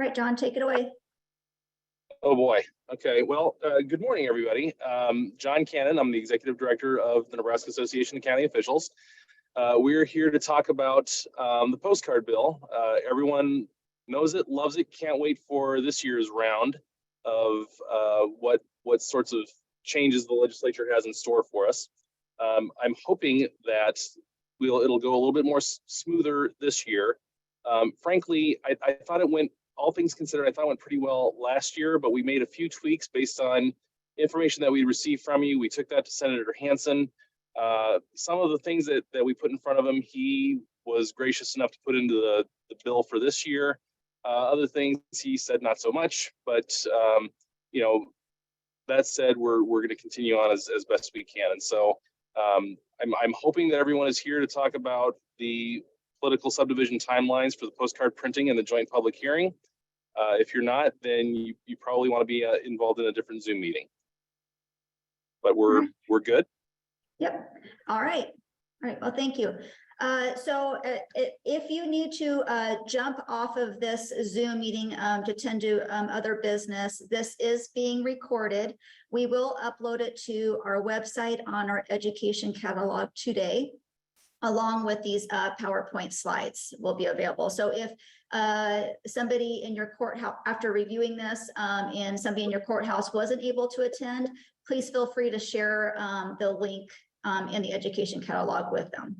right, John, take it away. Oh boy. Okay. Well, good morning, everybody. John Cannon. I'm the executive director of the Nebraska Association of County Officials. We're here to talk about the postcard bill. Everyone knows it, loves it, can't wait for this year's round of what sorts of changes the legislature has in store for us. I'm hoping that it'll go a little bit more smoother this year. Frankly, I thought it went, all things considered, I thought it went pretty well last year, but we made a few tweaks based on information that we received from you. We took that to Senator Hansen. Some of the things that we put in front of him, he was gracious enough to put into the bill for this year. Other things he said not so much, but you know, that said, we're going to continue on as best we can. And so I'm hoping that everyone is here to talk about the political subdivision timelines for the postcard printing and the joint public hearing. If you're not, then you probably want to be involved in a different Zoom meeting. But we're good. Yep. All right. Well, thank you. If you need to jump off of this Zoom meeting to tend to other business, this is being recorded. We will upload it to our website on our education catalog today, along with these PowerPoint slides will be available. So if somebody in your courthouse, after reviewing this, and somebody in your courthouse wasn't able to attend, please feel free to share the link in the education catalog with them.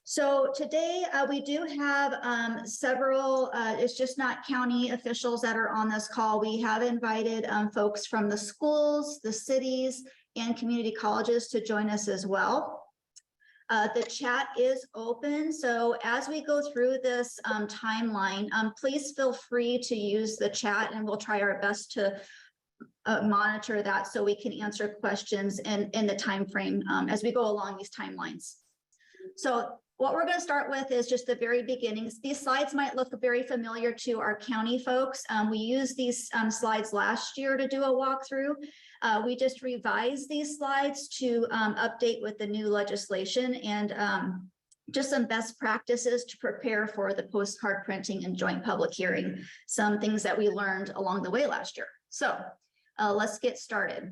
So today we do have several, it's just not county officials that are on this call. We have invited folks from the schools, the cities, and community colleges to join us as well. The chat is open, so as we go through this timeline, please feel free to use the chat, and we'll try our best to monitor that so we can answer questions in the time frame as we go along these timelines. So what we're going to start with is just the very beginnings. These slides might look very familiar to our county folks. We used these slides last year to do a walkthrough. We just revised these slides to update with the new legislation and just some best practices to prepare for the postcard printing and joint public hearing, some things that we learned along the way last year. So let's get started.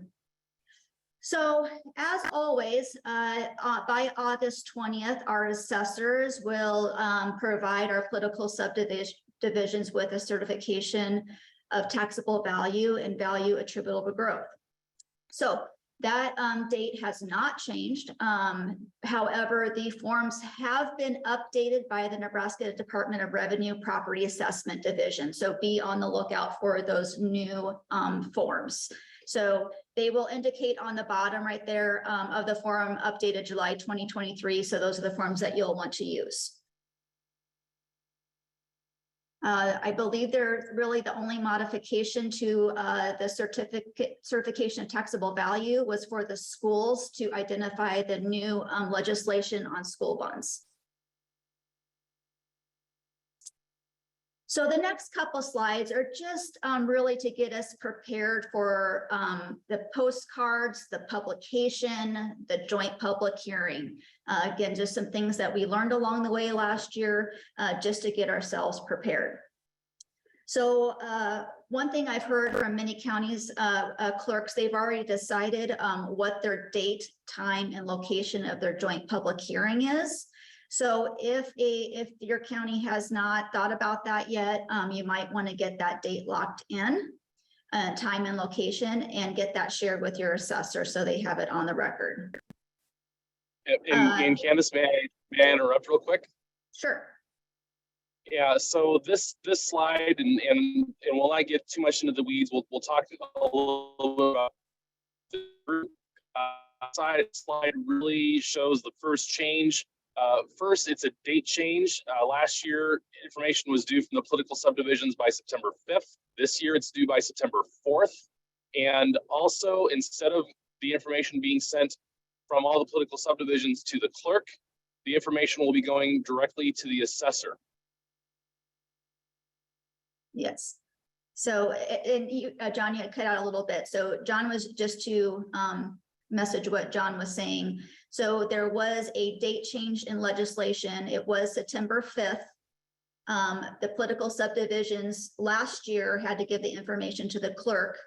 So as always, by August 20th, our assessors will provide our political subdivisions with a certification of taxable value and value attributable to growth. So that date has not changed. However, the forms have been updated by the Nebraska Department of Revenue Property Assessment Division. So be on the lookout for those new forms. So they will indicate on the bottom right there of the form updated July 2023. So those are the forms that you'll want to use. I believe they're really the only modification to the certification of taxable value was for the schools to identify the new legislation on school bonds. So the next couple slides are just really to get us prepared for the postcards, the publication, the joint public hearing. Again, just some things that we learned along the way last year, just to get ourselves prepared. So one thing I've heard from many counties clerks, they've already decided what their date, time, and location of their joint public hearing is. So if your county has not thought about that yet, you might want to get that date locked in, time and location, and get that shared with your assessor so they have it on the record. And Candace, may I interrupt real quick? Sure. Yeah, so this slide, and we'll not get too much into the weeds. We'll talk a little bit about the group. Slide really shows the first change. First, it's a date change. Last year, information was due from the political subdivisions by September 5th. This year, it's due by September 4th. And also, instead of the information being sent from all the political subdivisions to the clerk, the information will be going directly to the assessor. Yes. So, and you, John, you had cut out a little bit. So John was just to message what John was saying. So there was a date change in legislation. It was September 5th. The political subdivisions last year had to give the information to the clerk.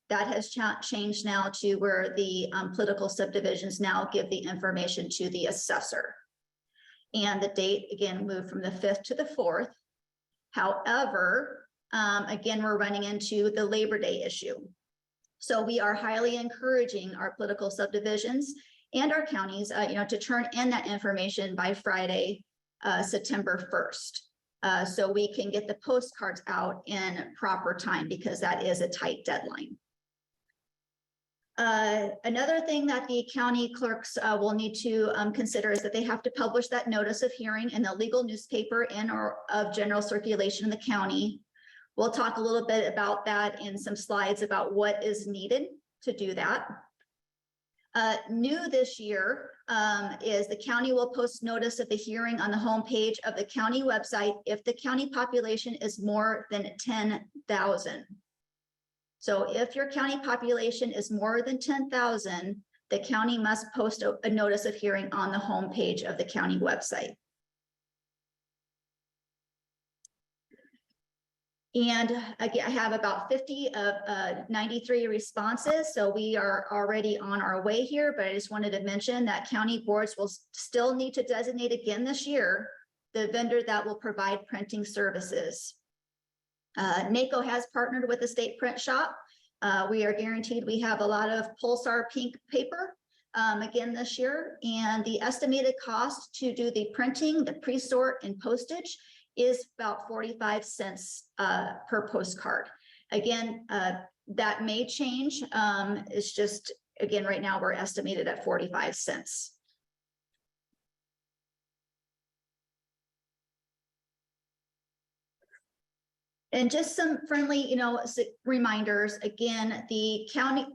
That has changed now to where the political subdivisions now give the information to the assessor. And the date again moved from the 5th to the 4th. However, again, we're running into the Labor Day issue. So we are highly encouraging our political subdivisions and our counties, to turn in that information by Friday, September 1st. So we can get the postcards out in proper time, because that is a tight deadline. Another thing that the county clerks will need to consider is that they have to publish that notice of hearing in the legal newspaper and or of general circulation in the county. We'll talk a little bit about that in some slides about what is needed to do that. New this year is the county will post notice of the hearing on the homepage of the county website if the county population is more than 10,000. So if your county population is more than 10,000, the county must post a notice of hearing on the homepage of the county website. And again, I have about 50 of 93 responses. So we are already on our way here, but I just wanted to mention that county boards will still need to designate again this year the vendor that will provide printing services. NACO has partnered with the state print shop. We are guaranteed we have a lot of Pulsar pink paper again this year, and the estimated cost to do the printing, the pre-sort and postage is about 45 cents per postcard. Again, that may change. It's just, again, right now we're estimated at 45 cents. And just some friendly, reminders. Again, the county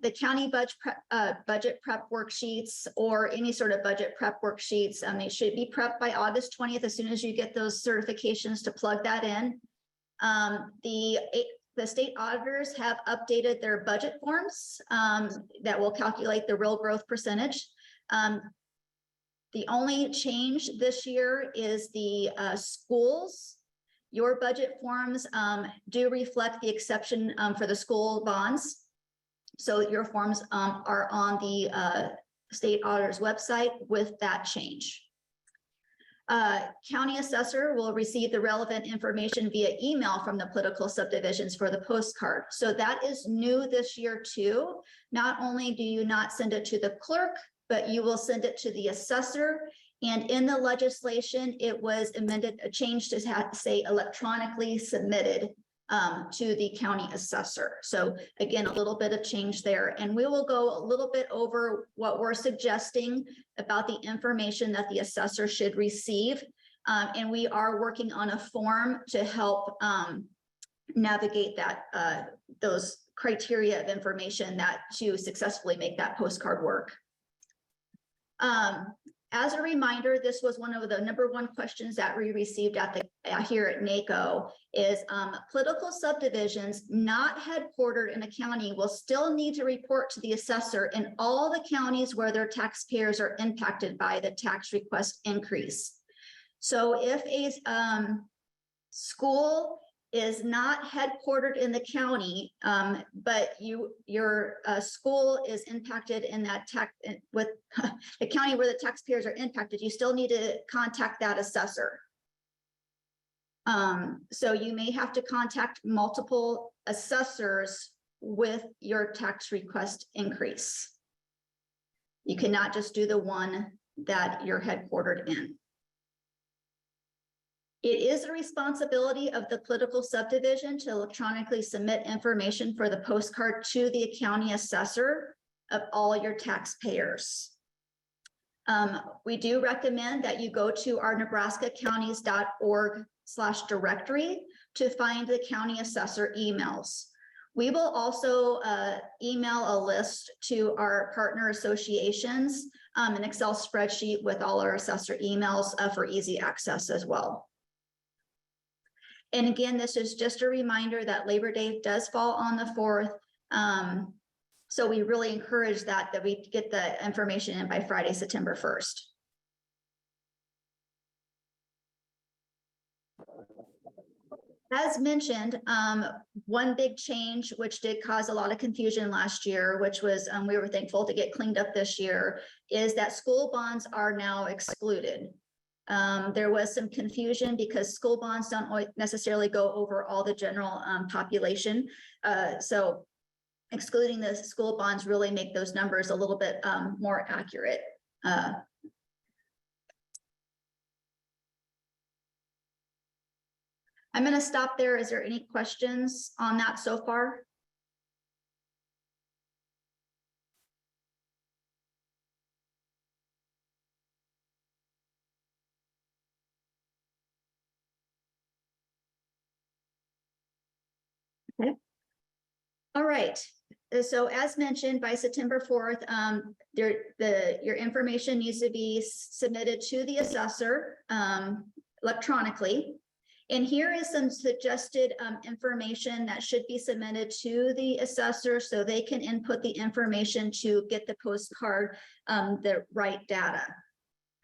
budget prep worksheets or any sort of budget prep worksheets, they should be prepped by August 20th as soon as you get those certifications to plug that in. The state auditors have updated their budget forms that will calculate the real growth percentage. The only change this year is the schools. Your budget forms do reflect the exception for the school bonds. So your forms are on the state auditor's website with that change. County assessor will receive the relevant information via email from the political subdivisions for the postcard. So that is new this year too. Not only do you not send it to the clerk, but you will send it to the assessor. And in the legislation, it was amended, a change to say electronically submitted to the county assessor. So again, a little bit of change there. And we will go a little bit over what we're suggesting about the information that the assessor should receive. And we are working on a form to help navigate that, those criteria of information that to successfully make that postcard work. As a reminder, this was one of the #1 questions that we received at here at NACO is political subdivisions not headquartered in a county will still need to report to the assessor in all the counties where their taxpayers are impacted by the tax request increase. So if a school is not headquartered in the county, but your school is impacted in that with the county where the taxpayers are impacted, you still need to contact that assessor. So you may have to contact multiple assessors with your tax request increase. You cannot just do the one that you're headquartered in. It is a responsibility of the political subdivision to electronically submit information for the postcard to the county assessor of all your taxpayers. We do recommend that you go to our nebraskacounties.org/directory to find the county assessor emails. We will also email a list to our partner associations, an Excel spreadsheet with all our assessor emails for easy access as well. And again, this is just a reminder that Labor Day does fall on the 4th. So we really encourage that we get the information in by Friday, September 1st. As mentioned, one big change, which did cause a lot of confusion last year, which was, we were thankful to get cleaned up this year, is that school bonds are now excluded. There was some confusion because school bonds don't necessarily go over all the general population. So excluding the school bonds really make those numbers a little bit more accurate. I'm going to stop there. Is there any questions on that so far? Okay. All right. So as mentioned, by September 4th, your information needs to be submitted to the assessor electronically. And here is some suggested information that should be submitted to the assessor so they can input the information to get the postcard, the right data.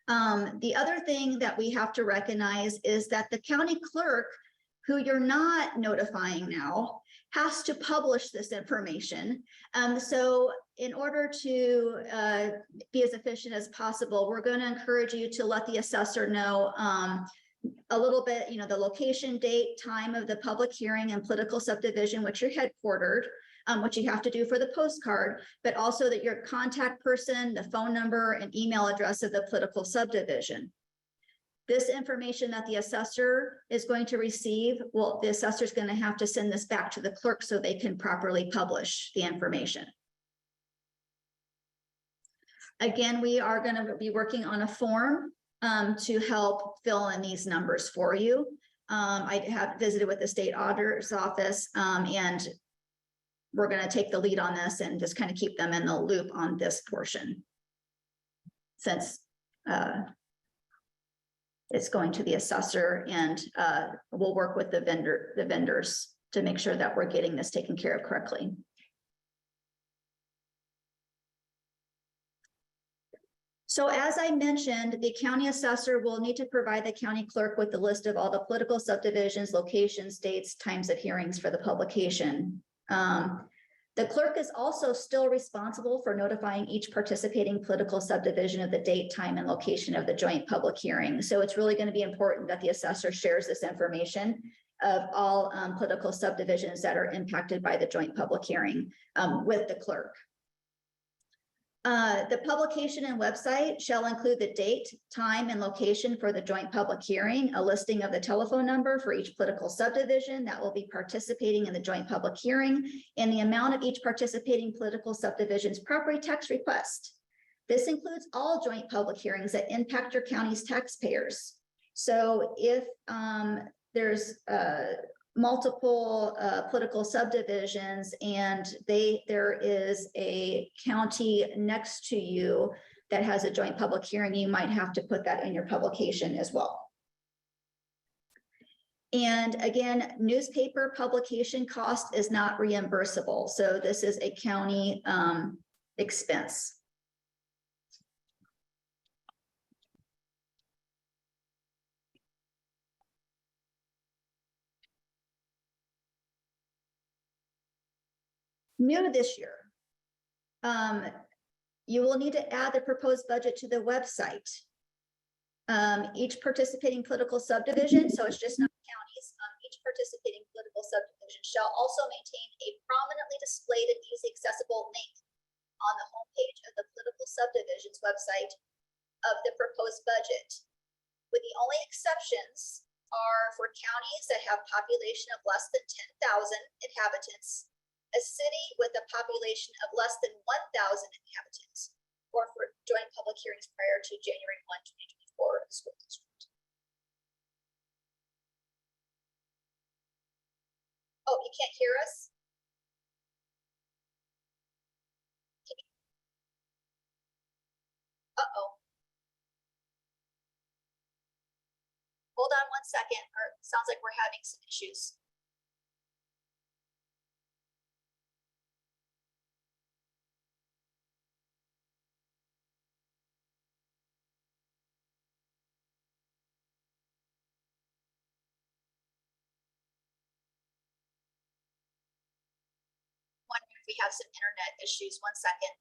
The other thing that we have to recognize is that the county clerk, who you're not notifying now, has to publish this information. So in order to be as efficient as possible, we're going to encourage you to let the assessor know a little bit, the location, date, time of the public hearing and political subdivision, which you're headquartered, which you have to do for the postcard, but also that your contact person, the phone number and email address of the political subdivision. This information that the assessor is going to receive, well, the assessor is going to have to send this back to the clerk so they can properly publish the information. Again, we are going to be working on a form to help fill in these numbers for you. I have visited with the state auditor's office and we're going to take the lead on this and just kind of keep them in the loop on this portion. Since it's going to the assessor and we'll work with the vendors to make sure that we're getting this taken care of correctly. So as I mentioned, the county assessor will need to provide the county clerk with the list of all the political subdivisions, locations, dates, times of hearings for the publication. The clerk is also still responsible for notifying each participating political subdivision of the date, time, and location of the joint public hearing. So it's really going to be important that the assessor shares this information of all political subdivisions that are impacted by the joint public hearing with the clerk. The publication and website shall include the date, time, and location for the joint public hearing, a listing of the telephone number for each political subdivision that will be participating in the joint public hearing, and the amount of each participating political subdivision's property tax request. This includes all joint public hearings that impact your county's taxpayers. So if there's multiple political subdivisions and there is a county next to you that has a joint public hearing, you might have to put that in your publication as well. And again, newspaper publication cost is not reimbursable. So this is a county expense. New this year, you will need to add the proposed budget to the website. Each participating political subdivision, so it's just not counties, each participating political subdivision shall also maintain a prominently displayed and easy accessible link on the homepage of the political subdivision's website of the proposed budget, with the only exceptions are for counties that have population of less than 10,000 inhabitants, a city with a population of less than 1,000 inhabitants, or for joint public hearings prior to January 1, 2024 of the school district. Oh, you can't hear us? Uh-oh. Hold on 1 second, or it sounds like we're having some issues. if we have some internet issues. 1 second.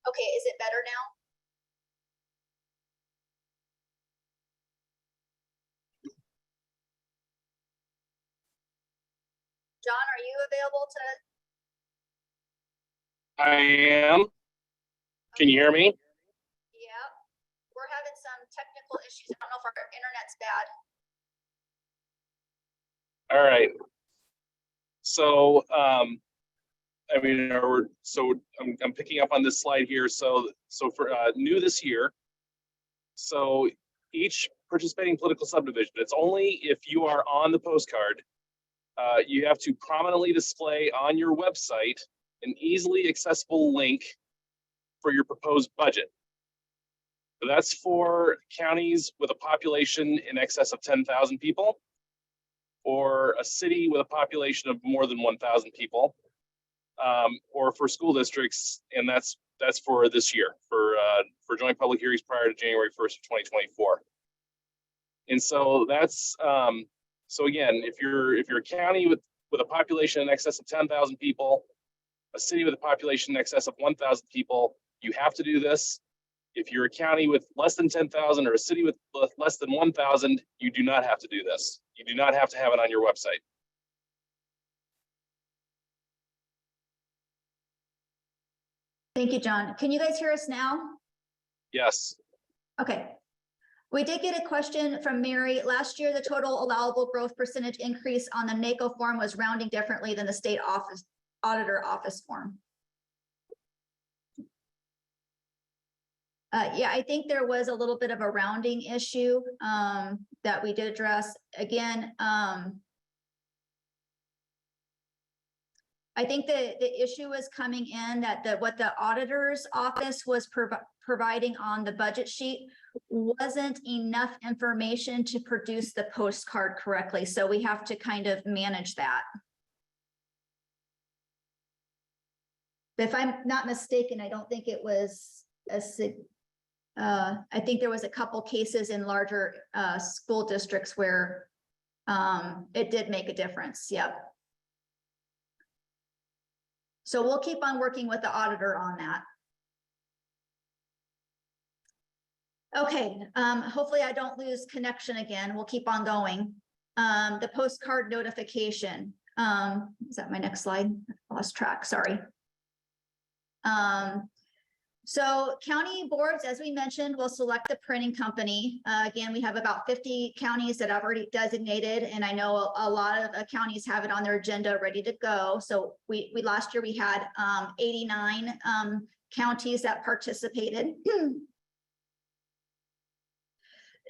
Okay, is it better now? John, are you available to? I am. Can you hear me? Yeah, we're having some technical issues. I don't know if our internet's bad. All right. So, I mean, I'm picking up on this slide here. So for new this year, so each participating political subdivision, it's only if you are on the postcard, you have to prominently display on your website an easily accessible link for your proposed budget. So that's for counties with a population in excess of 10,000 people, or a city with a population of more than 1,000 people, or for school districts, and that's for this year, for joint public hearings prior to January 1st of 2024. And so that's so again, if you're a county with a population in excess of 10,000 people, a city with a population in excess of 1,000 people, you have to do this. If you're a county with less than 10,000 or a city with less than 1,000, you do not have to do this. You do not have to have it on your website. Thank you, John. Can you guys hear us now? Yes. Okay. We did get a question from Mary. Last year, the total allowable growth percentage increase on the NACO form was rounding differently than the state office auditor office form. Yeah, I think there was a little bit of a rounding issue that we did address. Again, I think the issue was coming in that what the auditor's office was providing on the budget sheet wasn't enough information to produce the postcard correctly. So we have to kind of manage that. If I'm not mistaken, I don't think it was I think there was a couple cases in larger school districts where it did make a difference. Yep. So we'll keep on working with the auditor on that. Okay, hopefully I don't lose connection again. We'll keep on going. The postcard notification. Is that my next slide? I lost track, sorry. So county boards, as we mentioned, will select the printing company. Again, we have about 50 counties that I've already designated, and I know a lot of counties have it on their agenda ready to go. So we last year we had 89 counties that participated.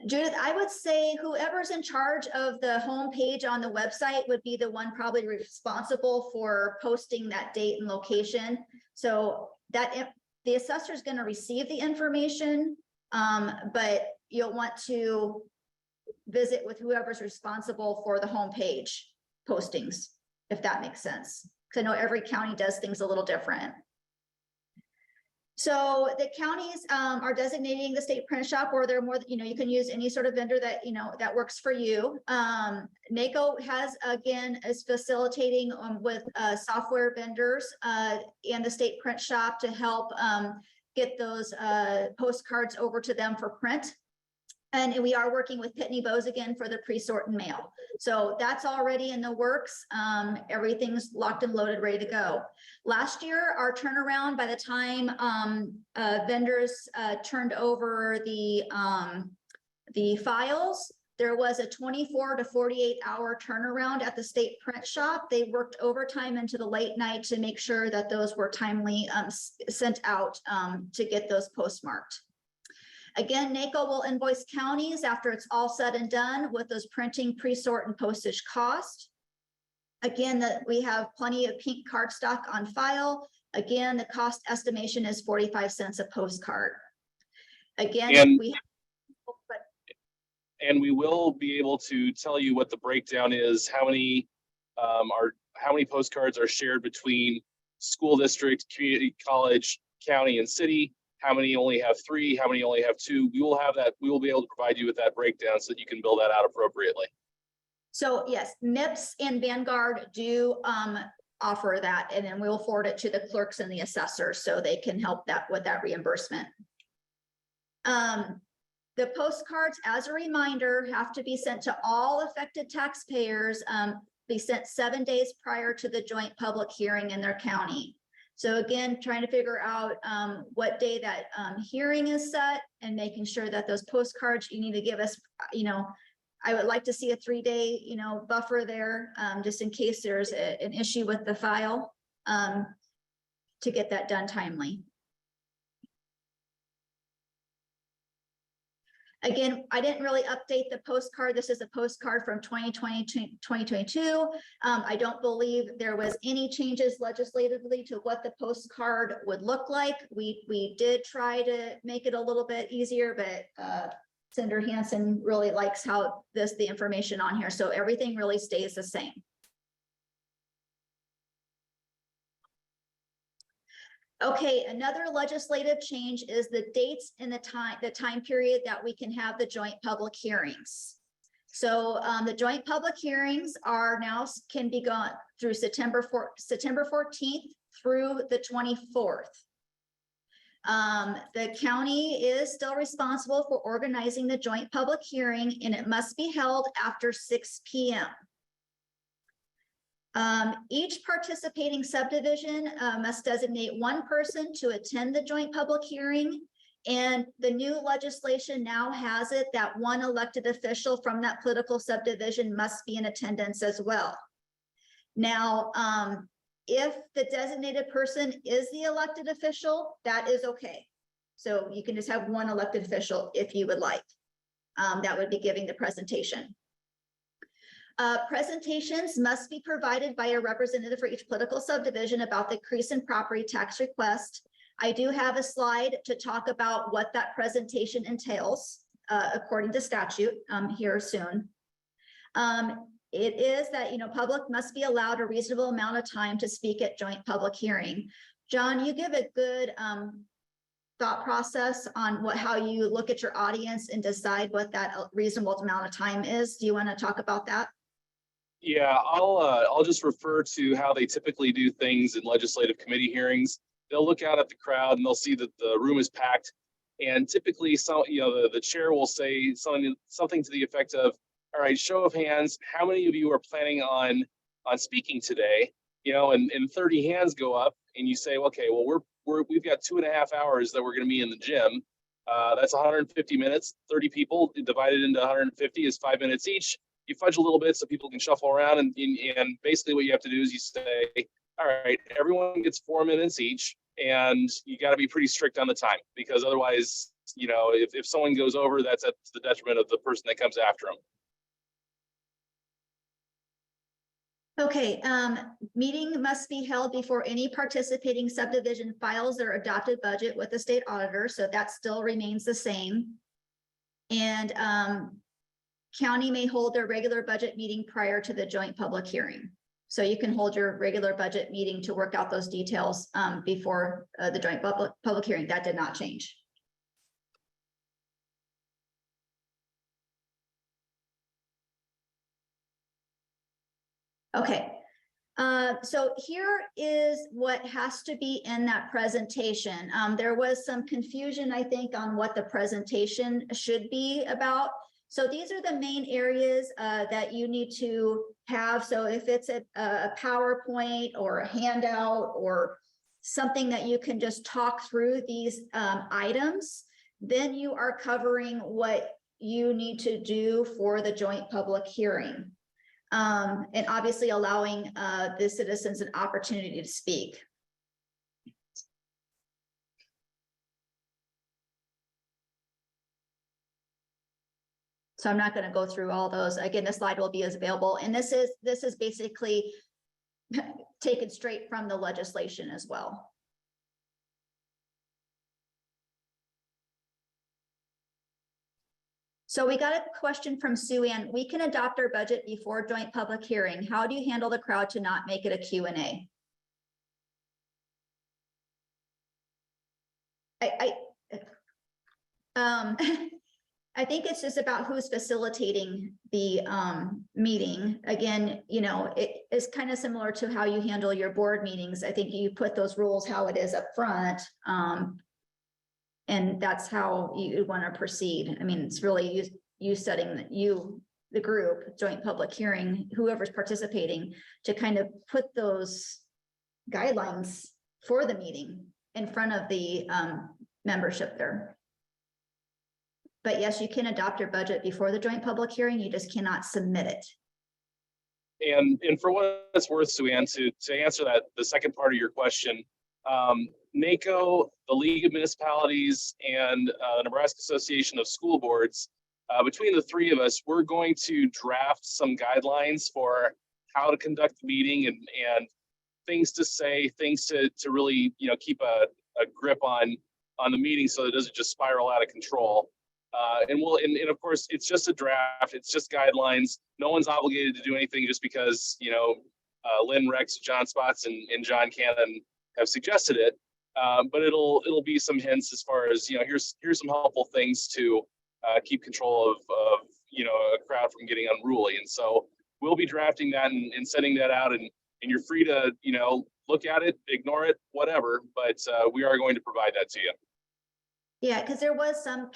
Judith, I would say whoever's in charge of the homepage on the website would be the one probably responsible for posting that date and location. So that the assessor is going to receive the information, but you'll want to visit with whoever's responsible for the homepage postings, if that makes sense. Because I know every county does things a little different. So the counties are designating the state print shop, or they're more, you can use any sort of vendor that, that works for you. NACO is facilitating with software vendors and the state print shop to help get those postcards over to them for print. And we are working with Pitney Bowes again for the pre-sort and mail. So that's already in the works. Everything's locked and loaded, ready to go. Last year, our turnaround by the time vendors turned over the files, there was a 24 to 48 hour turnaround at the state print shop. They worked overtime into the late night to make sure that those were timely sent out to get those postmarked. Again, NACO will invoice counties after it's all said and done with those printing, pre-sort, and postage cost. Again, we have plenty of pink cardstock on file. Again, the cost estimation is 45 cents a postcard. Again, and we will be able to tell you what the breakdown is, how many postcards are shared between school district, community college, county, and city, how many only have 3, how many only have 2. We will have that. We will be able to provide you with that breakdown so that you can build that out appropriately. So yes, MIPS and Vanguard do offer that, and then we'll forward it to the clerks and the assessors so they can help that with that reimbursement. The postcards, as a reminder, have to be sent to all affected taxpayers, be sent 7 days prior to the joint public hearing in their county. So again, trying to figure out what day that hearing is set and making sure that those postcards, you need to give us, I would like to see a 3-day, buffer there, just in case there's an issue with the file, to get that done timely. Again, I didn't really update the postcard. This is a postcard from 2022. I don't believe there was any changes legislatively to what the postcard would look like. We did try to make it a little bit easier, but Senator Hansen really likes how the information on here. So everything really stays the same. Okay, another legislative change is the dates and the time period that we can have the joint public hearings. So the joint public hearings are now can be gone through September 14th through the 24th. The county is still responsible for organizing the joint public hearing, and it must be held after 6 p.m. Each participating subdivision must designate one person to attend the joint public hearing. And the new legislation now has it that one elected official from that political subdivision must be in attendance as well. Now, if the designated person is the elected official, that is okay. So you can just have one elected official if you would like. That would be giving the presentation. Presentations must be provided by a representative for each political subdivision about the increase in property tax request. I do have a slide to talk about what that presentation entails, according to statute, here soon. It is that, public must be allowed a reasonable amount of time to speak at joint public hearing. John, you give a good thought process on how you look at your audience and decide what that reasonable amount of time is. Do you want to talk about that? Yeah, I'll just refer to how they typically do things in legislative committee hearings. They'll look out at the crowd and they'll see that the room is packed. And typically, the chair will say something to the effect of, "All right, show of hands, how many of you are planning on speaking today?" And 30 hands go up, and you say, "Okay, well, we've got 2.5 hours that we're going to be in the gym. That's 150 minutes. 30 people divided into 150 is 5 minutes each. You fudge a little bit so people can shuffle around, and basically what you have to do is you say, all right, everyone gets 4 minutes each, and you got to be pretty strict on the time, because otherwise, if someone goes over, that's at the detriment of the person that comes after them." Okay, meeting must be held before any participating subdivision files their adopted budget with the state auditor, so that still remains the same. And county may hold their regular budget meeting prior to the joint public hearing. So you can hold your regular budget meeting to work out those details before the joint public hearing. That did not change. Okay, so here is what has to be in that presentation. There was some confusion, I think, on what the presentation should be about. So these are the main areas that you need to have. So if it's a PowerPoint or a handout or something that you can just talk through these items, then you are covering what you need to do for the joint public hearing. And obviously allowing the citizens an opportunity to speak. So I'm not going to go through all those. Again, the slide will be as available. And this is basically taken straight from the legislation as well. So we got a question from Sue Ann. We can adopt our budget before joint public hearing. How do you handle the crowd to not make it a Q&A? I think it's just about who's facilitating the meeting. Again, you know, it is kind of similar to how you handle your board meetings. I think you put those rules how it is up front. And that's how you want to proceed. I mean, it's really you setting the group, joint public hearing, whoever's participating, to kind of put those guidelines for the meeting in front of the membership there. But yes, you can adopt your budget before the joint public hearing, you just cannot submit it. And for what it's worth, Sue-Ann, to answer that, the second part of your question, NACO, the League of Municipalities, and the Nebraska Association of School Boards, between the three of us, we're going to draft some guidelines for how to conduct the meeting and things to say, things to really, you know, keep a grip on the meeting so that it doesn't just spiral out of control. And of course, it's just a draft, it's just guidelines. No one's obligated to do anything just because, you know, Lynn, Rex, John Spots, and John Cannon have suggested it. But it'll be some hints as far as, you know, here's some helpful things to keep control of you know, a crowd from getting unruly. And so we'll be drafting that and sending that out, and you're free to, you know, look at it, ignore it, whatever, but we are going to provide that to you. Yeah, because there was some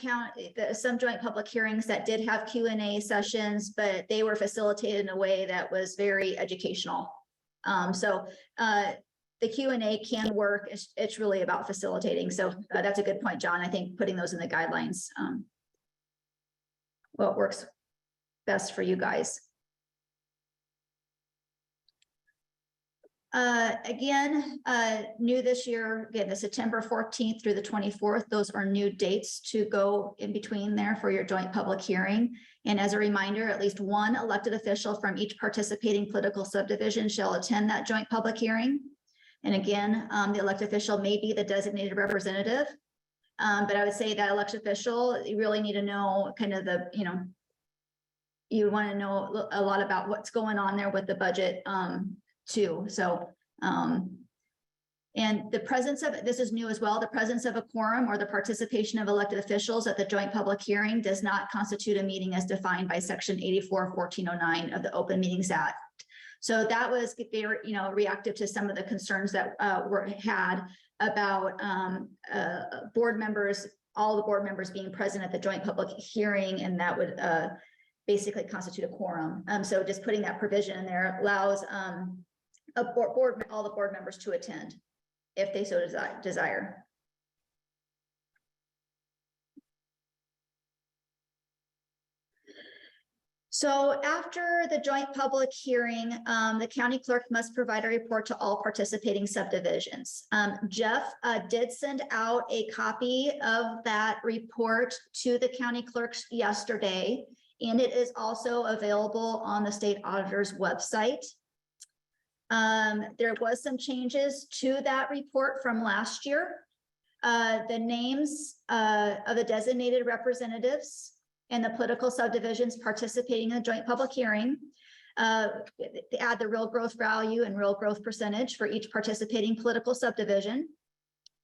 joint public hearings that did have Q&A sessions, but they were facilitated in a way that was very educational. So the Q&A can work. It's really about facilitating. So that's a good point, John. I think putting those in the guidelines, well, it works best for you guys. Again, new this year, again, the September 14th through the 24th, those are new dates to go in between there for your joint public hearing. And as a reminder, at least one elected official from each participating political subdivision shall attend that joint public hearing. And again, the elected official may be the designated representative. But I would say that elected official, you really need to know kind of the, you know, you want to know a lot about what's going on there with the budget too. So, and the presence of, this is new as well, the presence of a quorum or the participation of elected officials at the joint public hearing does not constitute a meeting as defined by section 84-1409 of the Open Meetings Act. So that was very, you know, reactive to some of the concerns that were had about board members, all the board members being present at the joint public hearing, and that would basically constitute a quorum. So just putting that provision in there allows all the board members to attend if they so desire. So after the joint public hearing, the county clerk must provide a report to all participating subdivisions. Jeff did send out a copy of that report to the county clerks yesterday, and it is also available on the state auditor's website. There was some changes to that report from last year. The names of the designated representatives and the political subdivisions participating in the joint public hearing, they add the real growth value and real growth percentage for each participating political subdivision.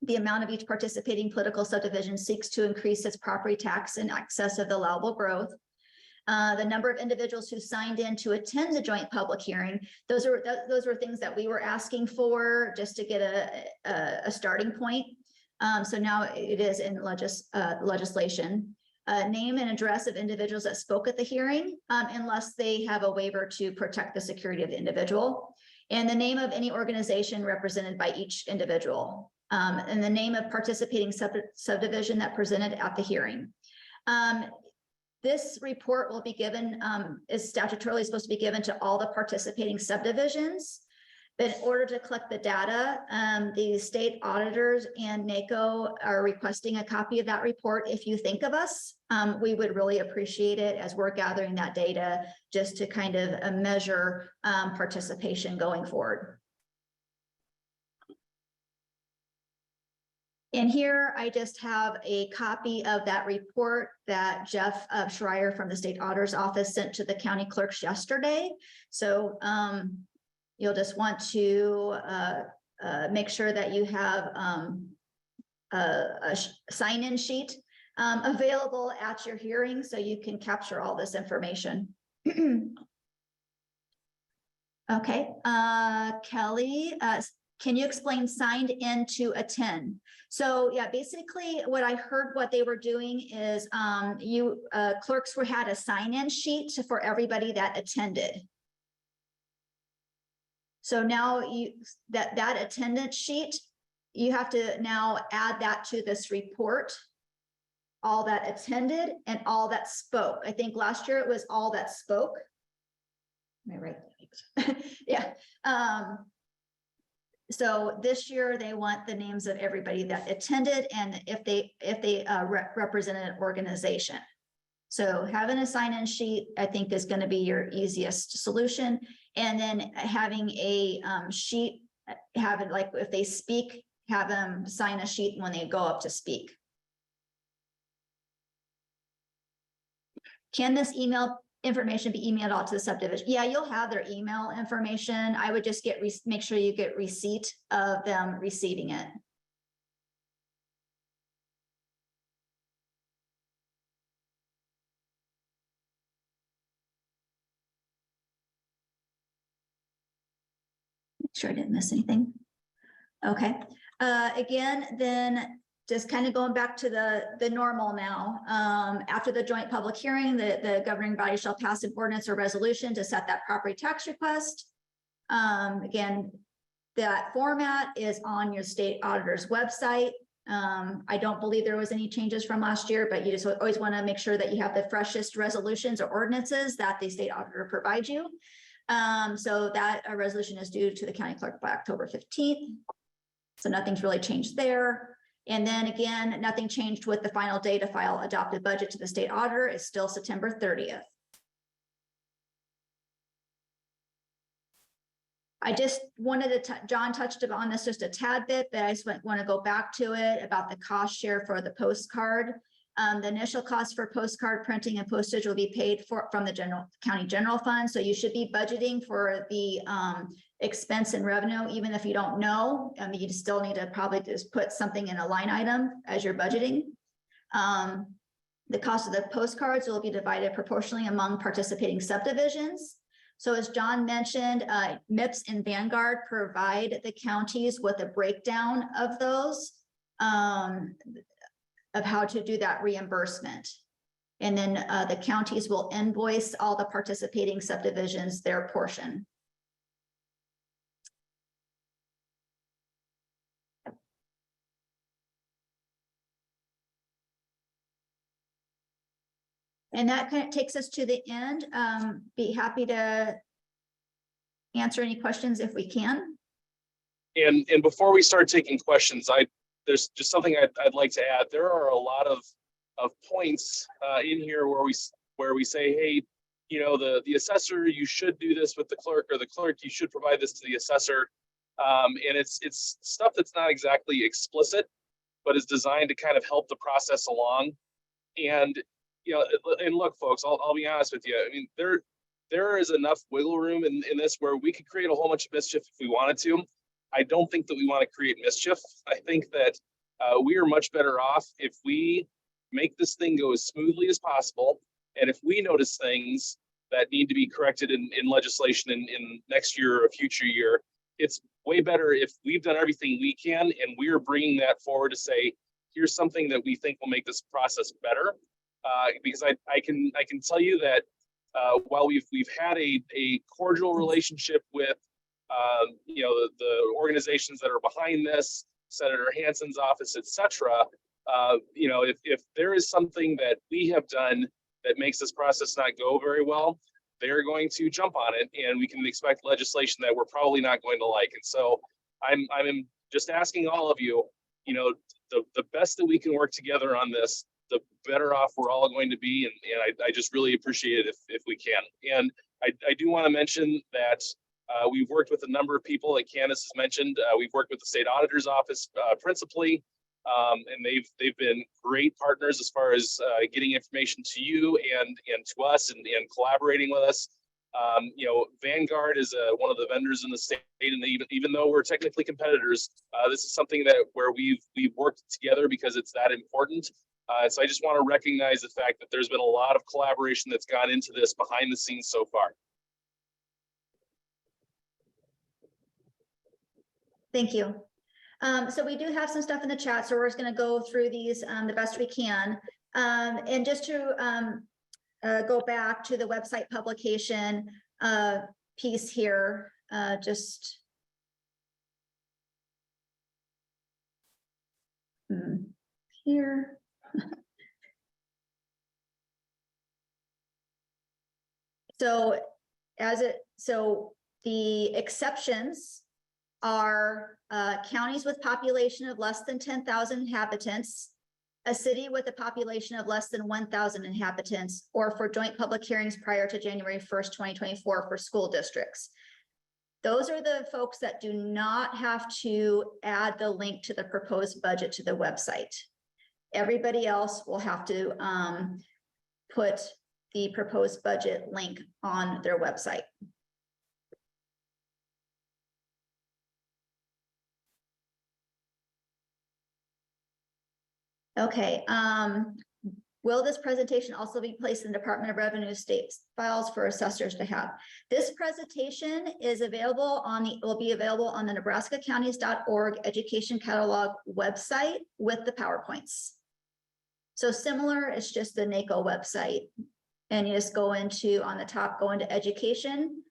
The amount of each participating political subdivision seeks to increase its property tax in excess of the allowable growth. The number of individuals who signed in to attend the joint public hearing, those were things that we were asking for just to get a starting point. So now it is in legislation. Name and address of individuals that spoke at the hearing, unless they have a waiver to protect the security of the individual, and the name of any organization represented by each individual, and the name of participating subdivision that presented at the hearing. This report will be given, is statutorily supposed to be given to all the participating subdivisions. But in order to collect the data, the state auditors and NACO are requesting a copy of that report. If you think of us, we would really appreciate it as we're gathering that data just to kind of measure participation going forward. And here I just have a copy of that report that Jeff Schreier from the state auditor's office sent to the county clerks yesterday. So you'll just want to make sure that you have a sign-in sheet available at your hearing, so you can capture all this information. Okay, Kelly, can you explain signed in to attend? So yeah, basically what I heard what they were doing is clerks had a sign-in sheet for everybody that attended. So now that attendance sheet, you have to now add that to this report. All that attended and all that spoke. I think last year it was all that spoke. Am I right? Yeah. So this year they want the names of everybody that attended and if they represented an organization. So having a sign-in sheet, I think, is going to be your easiest solution. And then having a sheet, have it like if they speak, have them sign a sheet when they go up to speak. Can this email information be emailed out to the subdivision? Yeah, you'll have their email information. I would just make sure you get receipt of them receiving it. Make sure I didn't miss anything. Okay. Again, then just kind of going back to the normal now. After the joint public hearing, the governing body shall pass an ordinance or resolution to set that property tax request. Again, that format is on your state auditor's website. I don't believe there was any changes from last year, but you just always want to make sure that you have the freshest resolutions or ordinances that the state auditor provides you. So that a resolution is due to the county clerk by October 15th. So nothing's really changed there. And then again, nothing changed with the final day to file adopted budget to the state auditor. It's still September 30th. I just wanted to, John touched on this just a tad bit, but I just want to go back to it about the cost share for the postcard. The initial cost for postcard printing and postage will be paid from the county general fund. So you should be budgeting for the expense and revenue, even if you don't know. I mean, you still need to probably just put something in a line item as you're budgeting. The cost of the postcards will be divided proportionally among participating subdivisions. So as John mentioned, MIPS and Vanguard provide the counties with a breakdown of those, of how to do that reimbursement. And then the counties will invoice all the participating subdivisions their portion. And that kind of takes us to the end. Be happy to answer any questions if we can. And before we start taking questions, there's just something I'd like to add. There are a lot of points in here where we say, hey, you know, the assessor, you should do this with the clerk, or the clerk, you should provide this to the assessor. And it's stuff that's not exactly explicit, but is designed to kind of help the process along. And you know, and look, folks, I'll be honest with you. I mean, there is enough wiggle room in this where we could create a whole bunch of mischief if we wanted to. I don't think that we want to create mischief. I think that we are much better off if we make this thing go as smoothly as possible. And if we notice things that need to be corrected in legislation in next year or a future year, it's way better if we've done everything we can and we're bringing that forward to say, here's something that we think will make this process better. Because I can tell you that while we've had a cordial relationship with you know, the organizations that are behind this, Senator Hansen's office, etc. You know, if there is something that we have done that makes this process not go very well, they're going to jump on it, and we can expect legislation that we're probably not going to like. And so I'm just asking all of you, you know, the best that we can work together on this, the better off we're all going to be. And I just really appreciate it if we can. And I do want to mention that we've worked with a number of people, like Candace has mentioned. We've worked with the state auditor's office principally, and they've been great partners as far as getting information to you and to us and collaborating with us. You know, Vanguard is one of the vendors in the state, and even though we're technically competitors, this is something where we've worked together because it's that important. So I just want to recognize the fact that there's been a lot of collaboration that's gone into this behind the scenes so far. Thank you. So we do have some stuff in the chat, so we're just going to go through these the best we can. And just to go back to the website publication piece here, just here. So the exceptions are counties with population of less than 10,000 inhabitants, a city with a population of less than 1,000 inhabitants, or for joint public hearings prior to January 1st, 2024 for school districts. Those are the folks that do not have to add the link to the proposed budget to the website. Everybody else will have to put the proposed budget link on their website. Okay, will this presentation also be placed in the Department of Revenue state files for assessors to have? This presentation is available will be available on the nebraskacounties.org education catalog website with the PowerPoints. So similar, it's just the NACO website. And you just go into, on the top, go into education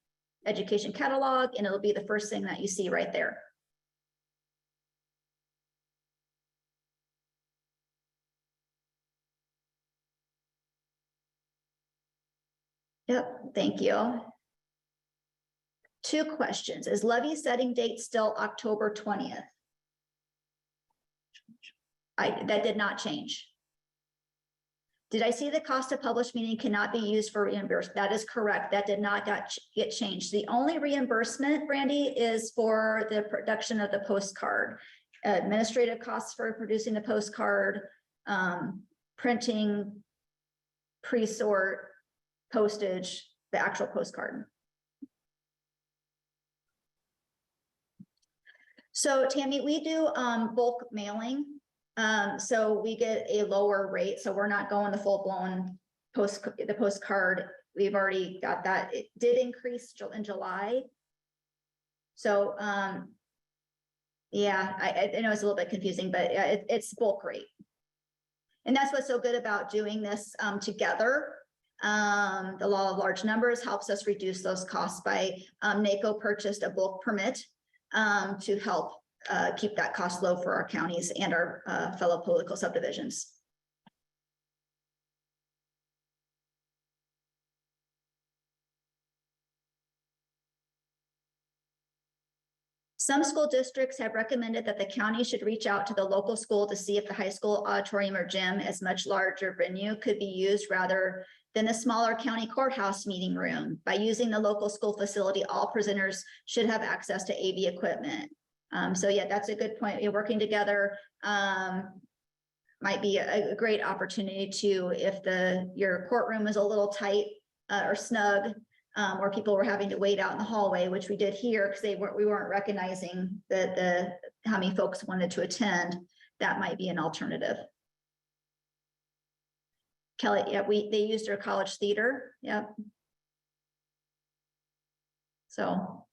catalog, and it'll be the first thing that you see right there. Yep, thank you. 2 questions. Is levy setting date still October 20th? That did not change. Did I see the cost of published meeting cannot be used for reimbursement? That is correct. That did not get changed. The only reimbursement, Brandy, is for the production of the postcard. Administrative costs for producing the postcard, printing, pre-sort, postage, the actual postcard. So Tammy, we do bulk mailing. So we get a lower rate. So we're not going the full-blown postcard. We've already got that. It did increase in July. So yeah, I know it's a little bit confusing, but it's bulk rate. And that's what's so good about doing this together. The law of large numbers helps us reduce those costs by NACO purchased a bulk permit to help keep that cost low for our counties and our fellow political subdivisions. Some school districts have recommended that the county should reach out to the local school to see if the high school auditorium or gym, as much larger venue, could be used rather than the smaller county courthouse meeting room. By using the local school facility, all presenters should have access to AV equipment. So yeah, that's a good point. You're working together. Might be a great opportunity to, if your courtroom is a little tight or snug, or people were having to wait out in the hallway, which we did here because we weren't recognizing how many folks wanted to attend. That might be an alternative. Kelly, yeah, they used their college theater. Yep. So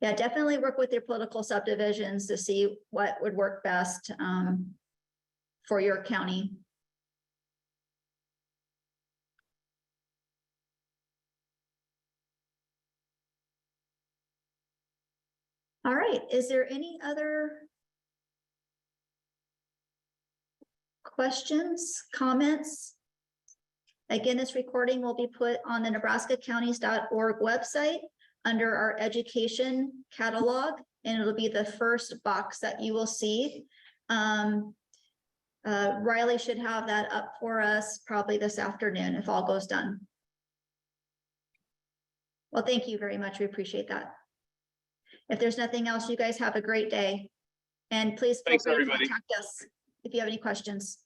yeah, definitely work with your political subdivisions to see what would work best for your county. All right, is there any other questions, comments? Again, this recording will be put on the nebraskacounties.org website under our education catalog, and it'll be the first box that you will see. Riley should have that up for us probably this afternoon if all goes done. Well, thank you very much. We appreciate that. If there's nothing else, you guys have a great day. And please feel free to contact us if you have any questions.